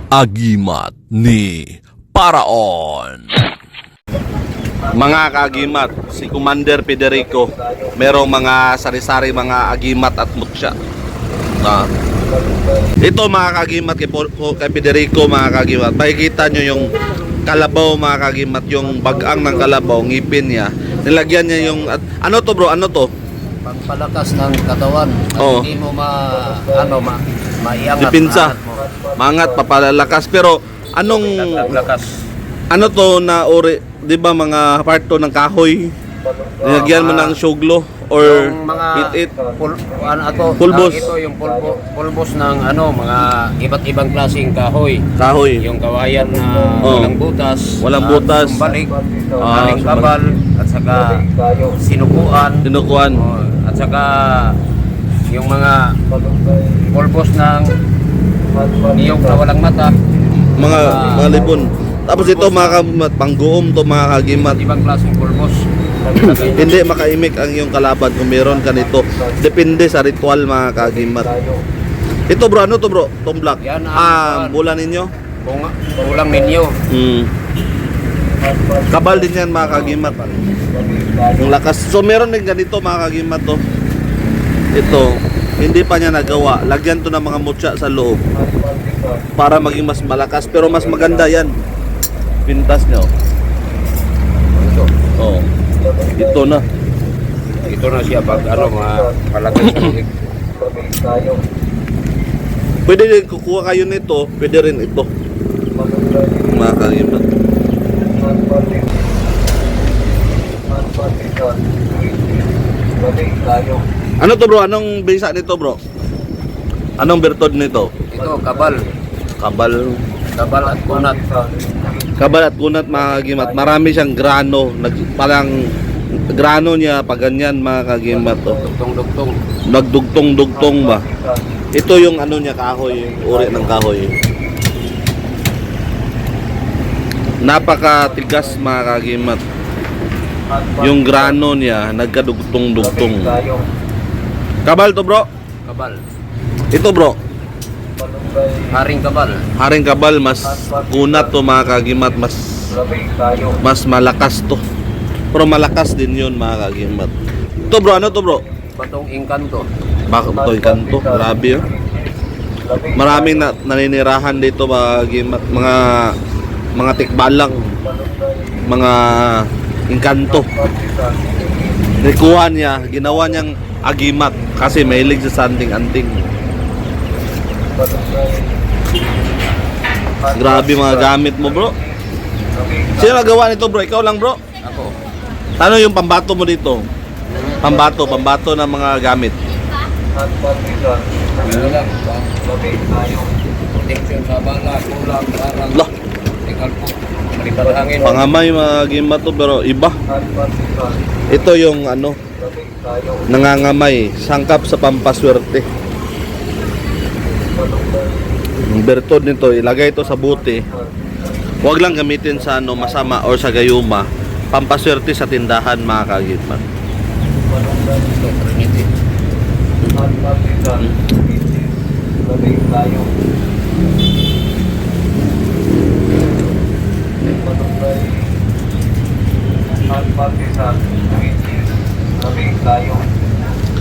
Agimat ni Paraon. Mga kaagimat, si Commander Federico, merong mga sari-sari mga agimat at mutsya. Ito mga kaagimat kay Federico, mga kaagimat, makikita nyo yung kalabaw mga kaagimat, yung bagang ng kalabaw, ngipin niya. Nilagyan niya yung, ano to bro, ano to? Pagpalakas ng katawan. Oo. Hindi mo maiangat. Dipinsa. Mangat, papalalakas. Pero anong, ano to na ori, di ba mga part to ng kahoy? Nilagyan mo ng suglo or yung mga it pulbos. Ito yung pulbos ng mga iba't ibang klaseng kahoy. kahoy. Yung kawayan na walang butas. Walang butas. Sumbalik, aling kabal, at saka sinukuan. Sinukuan. At saka yung mga pulbos ng niyog na walang mata. Mga libon. Tapos ito mga pangguom to mga kagimat. Ibang klaseng pulbos. Hindi makaimik ang iyong kalaban kung meron ka nito. Depende sa ritual mga kagimat. Ito bro, ano to bro? Tomblak. Yan, bulan ninyo? Bulang ninyo. Kabal din yan mga kagimat. Yung lakas. So meron din ganito mga kagimat to. Ito, hindi pa niya nagawa. Lagyan to ng mga mutya sa loob para maging mas malakas. Pero mas maganda yan. Pintas nyo. Oh. Ito na. Ito na siya pag malaki sa lig. Pwede rin kukuha kayo nito, pwede rin ito. Mga kagimat. Ano to bro? Anong bisa nito bro? Anong bertod nito? Ito, kabal. Kabal. Kabal at kunat. Kabal at kunat mga kagimat. Marami siyang grano. Parang grano niya pag ganyan mga kagimat. Dugtong-dugtong. Nagdugtong-dugtong ba? Ito yung ano niya, kahoy. Uri ng kahoy. Napakatigas mga kagimat. Yung grano niya nagkadugtong-dugtong. Kabal to bro? Kabal. Ito bro? Haring kabal. Haring kabal, mas kunat to mga kagimat. Mas malakas to. Pero malakas din yun mga kagimat. Ito bro, ano to bro? Batong engkanto. Bakit to ikanto? Grabe yun. Maraming naninirahan dito mga kagimat. Mga tikbalang. Mga engkanto. Nikuha niya, ginawa niyang agimat kasi mahilig sa sanding-anting. Grabe mga gamit mo bro. Sino nagawa nito bro? Ikaw lang bro? Ako. Ano yung pambato mo dito? Pambato ng mga gamit. Ano lang. Protection sa bala, kulang, parang. Lah, Tinggal po. Malipad hangin. pangamay mga gimat to pero iba. Ito yung ano, nangangamay, sangkap sa pampaswerte. Ang bertod nito, ilagay ito sa buti. Huwag lang gamitin sa masama or sa gayuma. Pampaswerte sa tindahan mga kagimat. Ito, trinity.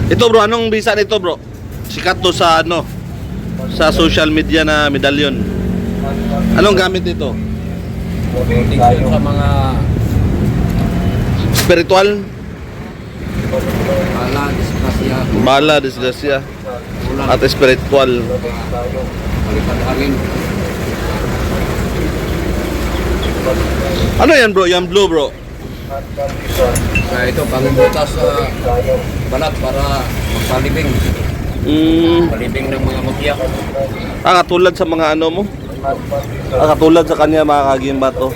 Ito bro, anong bisa nito bro? Sikat to sa sa social media na medalyon. Anong gamit nito? Protection sa mga Spiritual? bala, disgrasya, Bala, disgrasya kulang, at spiritual. malipad hangin. Ano yan bro? Yan blue bro. Ito, pangbutas sa balat para magpalibing. Palibing ng mga mutya. Katulad sa mga ano mo? Katulad sa kanya mga kagimat to.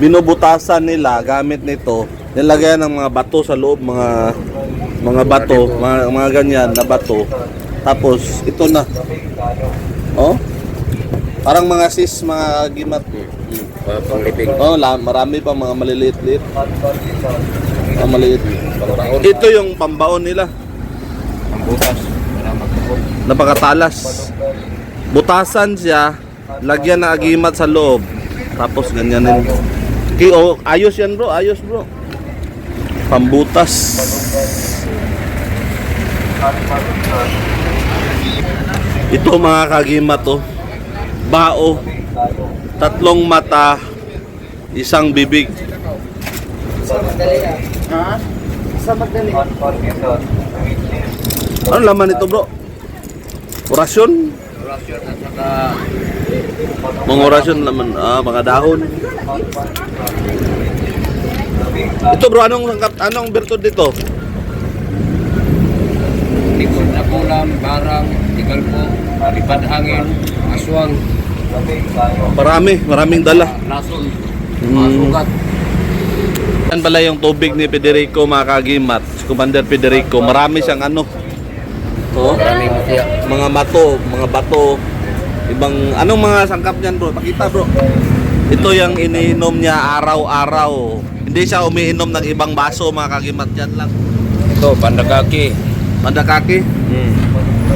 Binubutasan nila gamit nito. Nilagyan ng mga bato sa loob, mga bato, mga ganyan na bato. Tapos ito na. Oh? Parang mga sis, mga kagimat. Panglibing. Oh, marami pa mga maliliit-liit. Mga maliit. Ito yung pambaon nila. Pangbutas para magpapot. Napakatalas. Butasan siya, Lagyan na agimat sa loob. Tapos ganyanin. Okay, oh, ayos yan bro, ayos bro. Pambutas. Ito mga kagimat to. Bao. 3 mata, 1 bibig. Ha? Sa magdali. Ano laman ito bro? Orasyon? Orasyon at saka Mga orasyon laman, mga dahon. Ito bro, anong bertud dito? likod na kulam, barang, tigal po, lipad hangin, aswang, Maraming dala. lason, mga sugat. Yan pala yung tubig ni Federico mga kagimat. Si Commander Federico, marami siyang ano. Oh, Maraming mutya. mga bato, ibang anong mga sangkap niyan bro? Pakita bro. Ito yung iniinom niya araw-araw. Hindi siya umiinom ng ibang baso mga kagimat, yan lang. Ito, pandagaki. Mandakaki.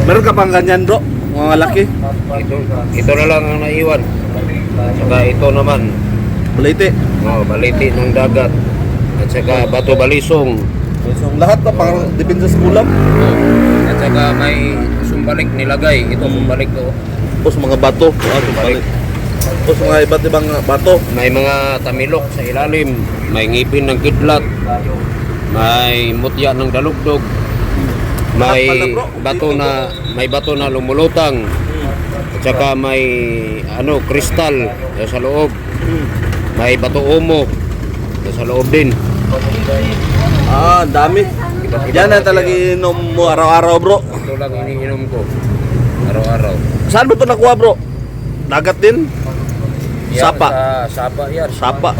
Meron ka pang ganyan bro? Mga laki. Ito na lang ang naiwan. Saka ito naman, Balite. baliti ng dagat. At saka bato balisong. So, lahat na pang depende sa kulam. At saka may sumbalik nilagay. Ito sumbalik to. Tapos mga bato. Balik. Tapos mga iba't ibang bato. May mga tamilok sa ilalim. May ngipin ng kidlat. May mutya ng dalugdog. May bato na lumulutang. At saka may kristal sa loob. May bato umo sa loob din. Dami. Yan na talaga inom mo araw-araw bro. Ito lang iniinom ko araw-araw. Saan mo ito nakuha bro? Dagat din? Yan, Sapa. Sa sapa yan. Sapa.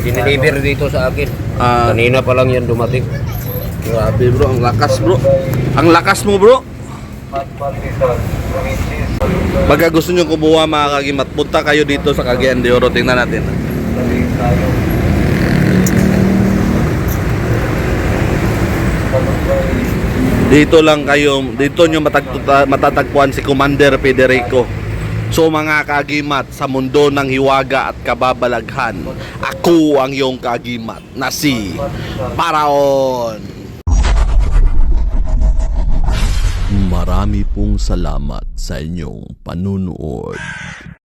Dineliver dito sa akin. Kanina pa lang yan dumating. Grabe bro, ang lakas bro. Ang lakas mo bro. Baga gusto nyo kumuha mga kagimat, punta kayo dito sa Cagayan de Oro. Tingnan natin. Dito lang kayo, dito nyo matatagpuan si Commander Federico. So mga kagimat, sa mundo ng hiwaga at kababalaghan, ako ang iyong kagimat na si Paraon. Marami pong salamat sa inyong panunood.